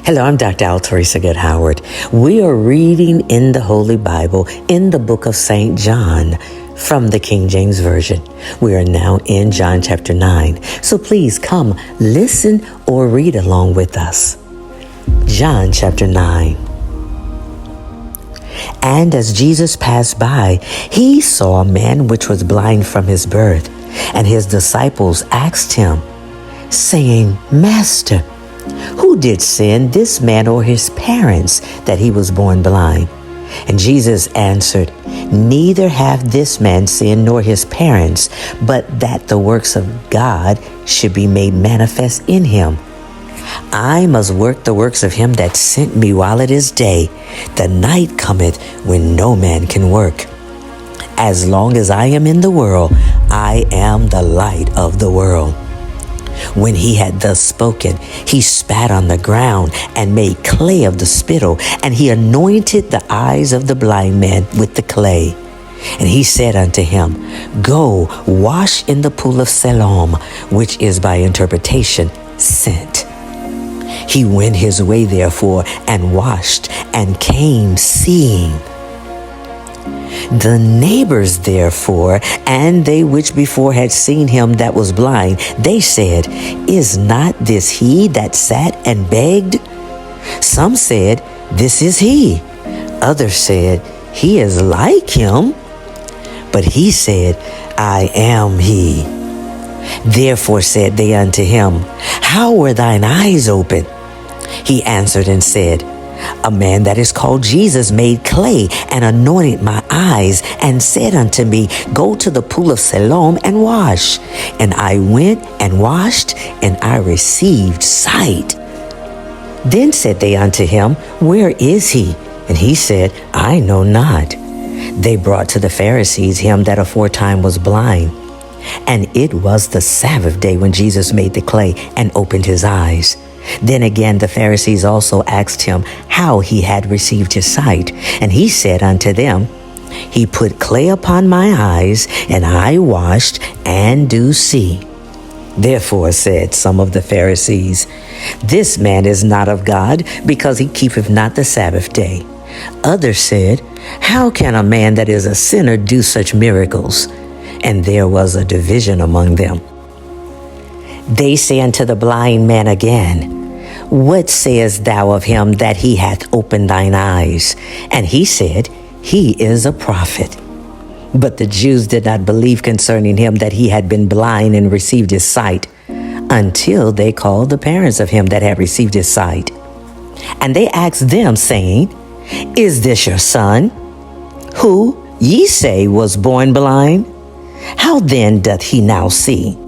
Hello, I'm Dr. Altheresa Good Howard. We are reading in the Holy Bible in the book of St. John from the King James Version. We are now in John chapter 9. So please come, listen, or read along with us. John chapter 9. And as Jesus passed by, he saw a man which was blind from his birth. And his disciples asked him, saying, Master, who did sin, this man or his parents, that he was born blind? And Jesus answered, Neither hath this man sinned nor his parents, but that the works of God should be made manifest in him. I must work the works of him that sent me while it is day. The night cometh when no man can work. As long as I am in the world, I am the light of the world. When he had thus spoken, he spat on the ground and made clay of the spittle, and he anointed the eyes of the blind man with the clay. And he said unto him, Go, wash in the pool of Siloam, which is by interpretation, sent. He went his way therefore, and washed, and came seeing. The neighbors therefore, and they which before had seen him that was blind, they said, Is not this he that sat and begged? Some said, This is he. Others said, He is like him. But he said, I am he. Therefore said they unto him, How were thine eyes opened? He answered and said, A man that is called Jesus made clay and anointed my eyes and said unto me, Go to the pool of Siloam and wash. And I went and washed, and I received sight. Then said they unto him, Where is he? And he said, I know not. They brought to the Pharisees him that aforetime was blind. And it was the Sabbath day when Jesus made the clay and opened his eyes. Then again the Pharisees also asked him how he had received his sight. And he said unto them, He put clay upon my eyes, and I washed, and do see. Therefore said some of the Pharisees, This man is not of God, because he keepeth not the Sabbath day. Others said, How can a man that is a sinner do such miracles? And there was a division among them. They say unto the blind man again, What sayest thou of him that he hath opened thine eyes? And he said, He is a prophet. But the Jews did not believe concerning him that he had been blind and received his sight, until they called the parents of him that had received his sight. And they asked them, saying, Is this your son, who ye say was born blind? How then doth he now see?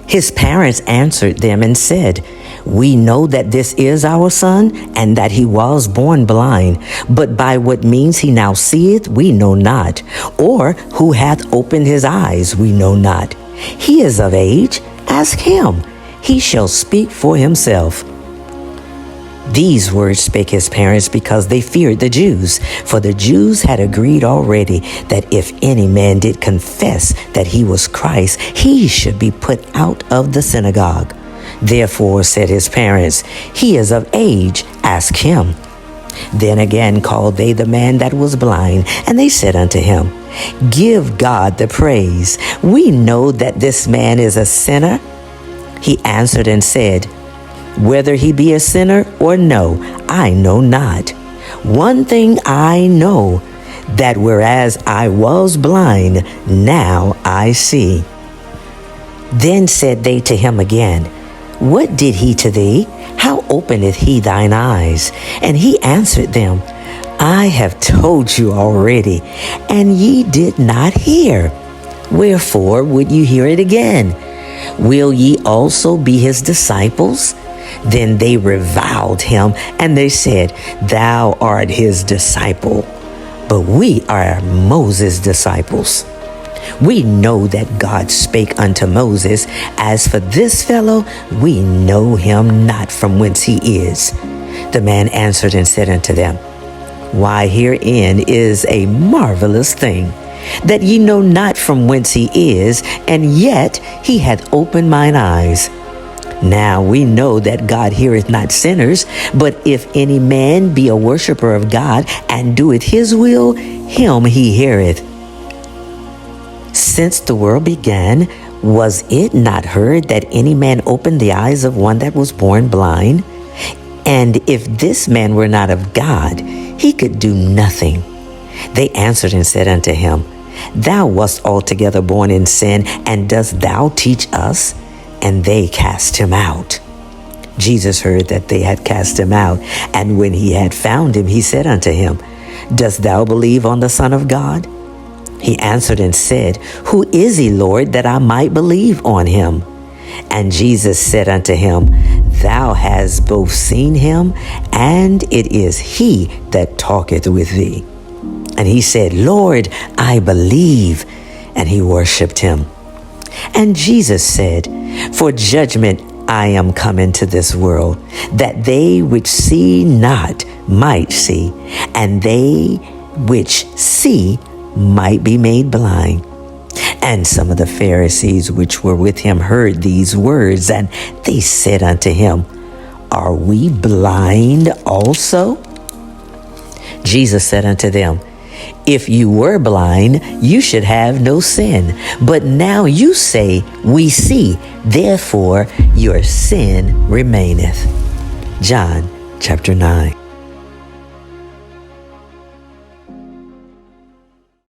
His parents answered them and said, We know that this is our son, and that he was born blind. But by what means he now seeth, we know not. Or who hath opened his eyes, we know not. He is of age, ask him. He shall speak for himself. These words spake his parents because they feared the Jews. For the Jews had agreed already that if any man did confess that he was Christ, he should be put out of the synagogue. Therefore said his parents, He is of age, ask him. Then again called they the man that was blind, and they said unto him, Give God the praise. We know that this man is a sinner. He answered and said, Whether he be a sinner or no, I know not. One thing I know, that whereas I was blind, now I see. Then said they to him again, What did he to thee? How openeth he thine eyes? And he answered them, I have told you already, and ye did not hear. Wherefore would you hear it again? Will ye also be his disciples? Then they reviled him, and they said, Thou art his disciple, but we are Moses' disciples. We know that God spake unto Moses. As for this fellow, we know him not from whence he is. The man answered and said unto them, Why, herein is a marvelous thing, that ye know not from whence he is, and yet he hath opened mine eyes. Now we know that God heareth not sinners, but if any man be a worshiper of God and doeth his will, him he heareth. Since the world began, was it not heard that any man opened the eyes of one that was born blind? And if this man were not of God, he could do nothing. They answered and said unto him, Thou wast altogether born in sin, and dost thou teach us? And they cast him out. Jesus heard that they had cast him out, and when he had found him, he said unto him, Dost thou believe on the Son of God? He answered and said, Who is he, Lord, that I might believe on him? And Jesus said unto him, Thou hast both seen him, and it is he that talketh with thee. And he said, Lord, I believe. And he worshipped him. And Jesus said, For judgment I am come into this world, that they which see not might see, and they which see might be made blind. And some of the Pharisees which were with him heard these words, and they said unto him, Are we blind also? Jesus said unto them, If you were blind, you should have no sin. But now you say, We see, therefore your sin remaineth. John chapter 9.